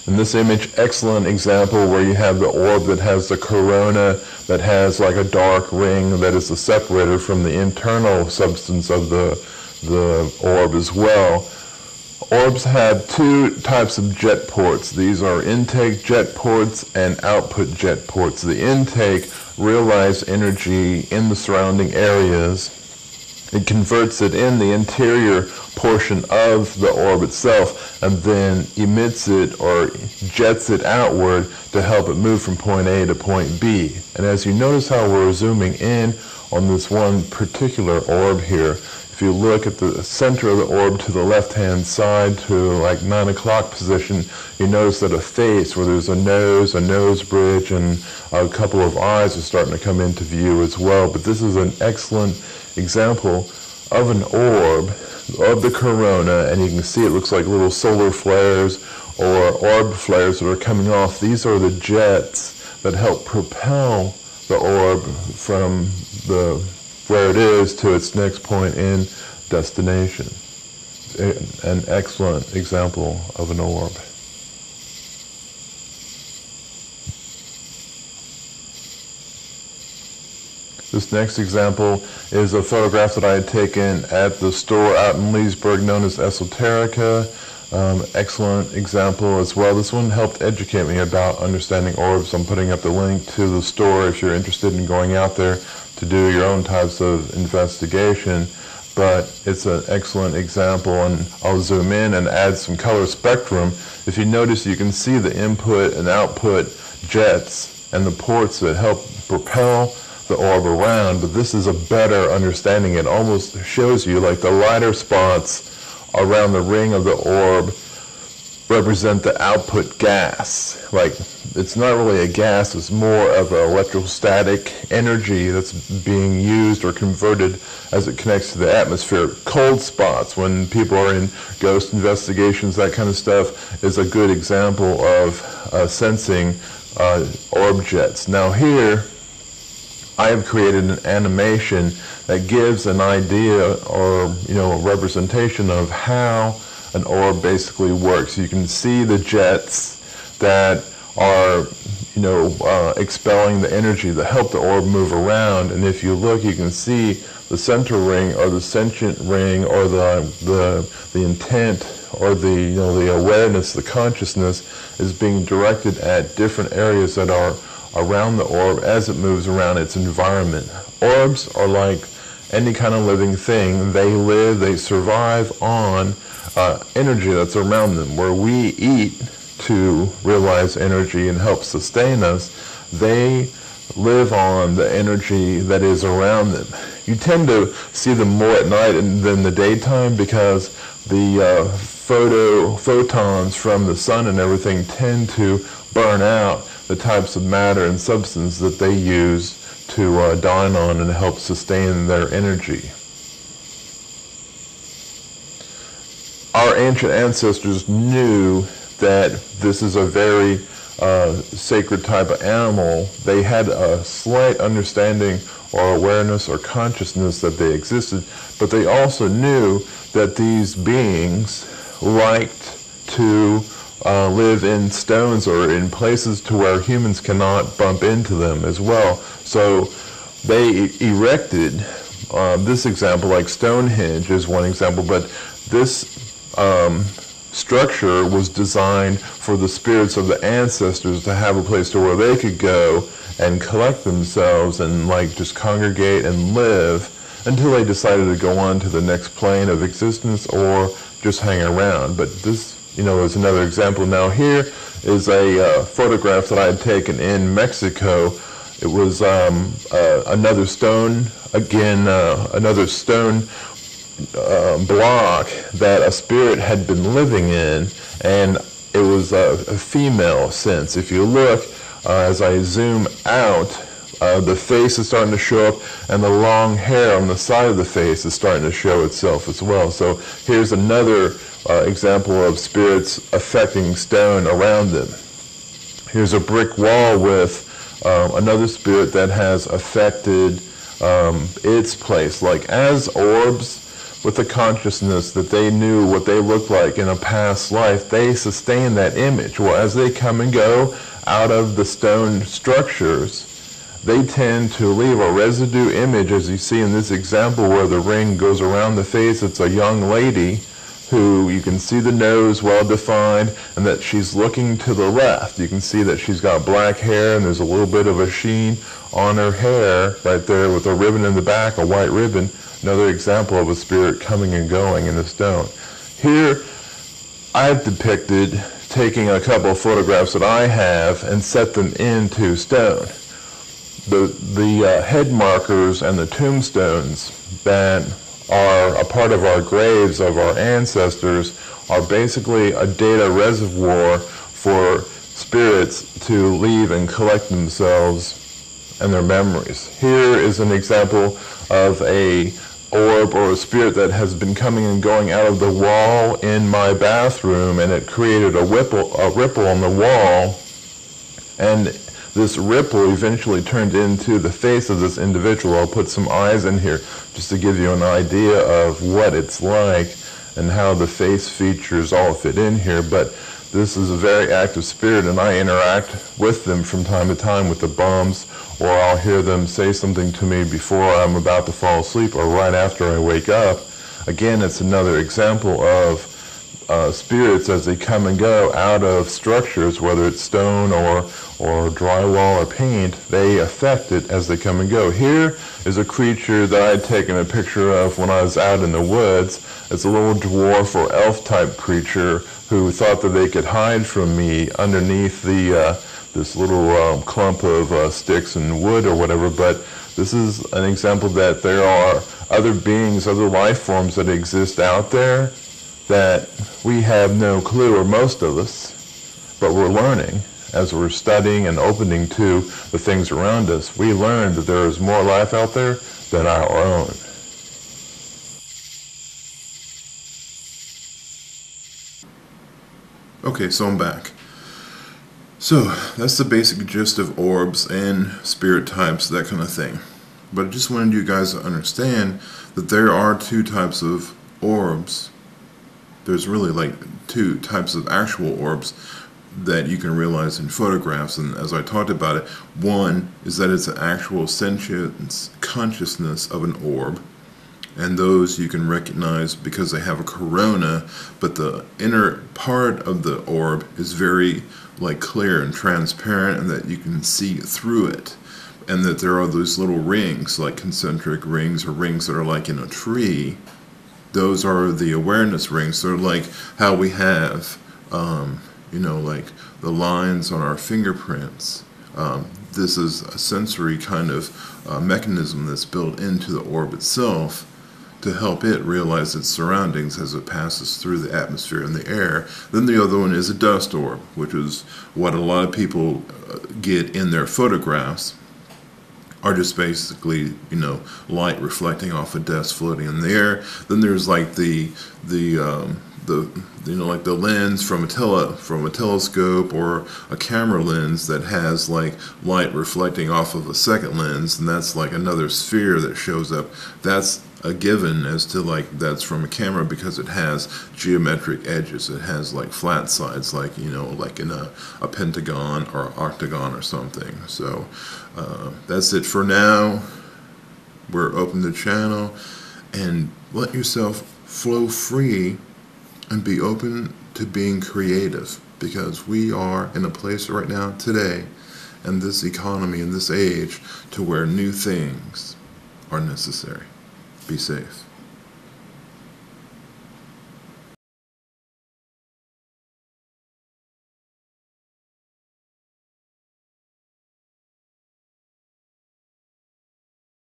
In this image, excellent example where you have the orb that has the corona, that has like a dark ring that is the separator from the internal substance of the orb as well. Orbs have two types of jet ports. These are intake jet ports and output jet ports. The intake realizes energy in the surrounding areas. It converts it in the interior portion of the orb itself and then emits it or jets it outward to help it move from point A to point B. And as you notice how we're zooming in on this one particular orb here, if you look at the center of the orb to the left-hand side to like 9 o'clock position, you notice that a face where there's a nose bridge, and a couple of eyes are starting to come into view as well. But this is an excellent example of an orb of the corona, and you can see it looks like little solar flares or orb flares that are coming off. These are the jets that help propel the orb from where it is to its next point in destination. An excellent example of an orb. This next example is a photograph that I had taken at the store out in Leesburg known as Esoterica. Excellent example as well. This one helped educate me about understanding orbs. I'm putting up the link to the store if you're interested in going out there to do your own types of investigation. But it's an excellent example, and I'll zoom in and add some color spectrum. If you notice, you can see the input and output jets and the ports that help propel the orb around, but this is a better understanding. It almost shows you like the lighter spots around the ring of the orb represent the output gas. Like, it's not really a gas, it's more of an electrostatic energy that's being used or converted as it connects to the atmosphere. Cold spots, when people are in ghost investigations, that kind of stuff, is a good example of sensing orb jets. Now here, I have created an animation that gives an idea or a representation of how an orb basically works. You can see the jets that are expelling the energy that help the orb move around, and if you look, you can see the center ring or the sentient ring or the intent or the awareness, the consciousness is being directed at different areas that are around the orb as it moves around its environment. Orbs are like any kind of living thing. They live, they survive on energy that's around them. Where we eat to realize energy and help sustain us, they live on the energy that is around them. You tend to see them more at night than the daytime because the photons from the sun and everything tend to burn out the types of matter and substance that they use to dine on and help sustain their energy. Our ancient ancestors knew that this is a very sacred type of animal. They had a slight understanding or awareness or consciousness that they existed, but they also knew that these beings liked to live in stones or in places to where humans cannot bump into them as well. So they erected, this example, like Stonehenge is one example, but this structure was designed for the spirits of the ancestors to have a place to where they could go and collect themselves and like just congregate and live until they decided to go on to the next plane of existence or just hang around. But this is another example. Now here is a photograph that I had taken in Mexico. It was another stone, again, another stone block that a spirit had been living in, and it was a female sense. If you look, as I zoom out, the face is starting to show up, and the long hair on the side of the face is starting to show itself as well. So here's another example of spirits affecting stone around them. Here's a brick wall with another spirit that has affected its place. Like as orbs, with the consciousness that they knew what they looked like in a past life, they sustain that image. Well, as they come and go out of the stone structures, they tend to leave a residue image, as you see in this example where the ring goes around the face. It's a young lady who you can see the nose well defined and that she's looking to the left. You can see that she's got black hair and there's a little bit of a sheen on her hair right there with a ribbon in the back, a white ribbon. Another example of a spirit coming and going in the stone. Here I've depicted taking a couple of photographs that I have and set them into stone. The head markers and the tombstones that are a part of our graves of our ancestors are basically a data reservoir for spirits to leave and collect themselves and their memories. Here is an example of a orb or a spirit that has been coming and going out of the wall in my bathroom, and it created a ripple on the wall, and this ripple eventually turned into the face of this individual. I'll put some eyes in here just to give you an idea of what it's like and how the face features all fit in here. But this is a very active spirit, and I interact with them from time to time with the bums, or I'll hear them say something to me before I'm about to fall asleep or right after I wake up. Again, it's another example of spirits as they come and go out of structures, whether it's stone or drywall or paint. They affect it as they come and go. Here is a creature that I had taken a picture of when I was out in the woods. It's a little dwarf or elf type creature who thought that they could hide from me underneath this little clump of sticks and wood or whatever. But this is an example that there are other beings, other life forms that exist out there that we have no clue, or most of us, but we're learning as we're studying and opening to the things around us. We learn that there is more life out there than our own. Okay, so I'm back. So that's the basic gist of orbs and spirit types, that kind of thing. But I just wanted you guys to understand that there are two types of orbs. There's really like two types of actual orbs that you can realize in photographs, and as I talked about it, one is that it's an actual sentience consciousness of an orb, and those you can recognize because they have a corona, but the inner part of the orb is very like clear and transparent, and that you can see through it, and that there are those little rings, like concentric rings or rings that are like in a tree. Those are the awareness rings. They're like how we have, like the lines on our fingerprints. This is a sensory kind of mechanism that's built into the orb itself to help it realize its surroundings as it passes through the atmosphere and the air. Then the other one is a dust orb, which is what a lot of people get in their photographs. Are just basically, light reflecting off of dust floating in the air. Then there's like the lens from a telescope or a camera lens that has like light reflecting off of a second lens, and that's like another sphere that shows up. That's a given as to like that's from a camera because it has geometric edges. It has like flat sides, like like in a pentagon or octagon or something. So that's it for now. We're open the channel, and let yourself flow free and be open to being creative, because we are in a place right now today in this economy, in this age, to where new things are necessary. Be safe.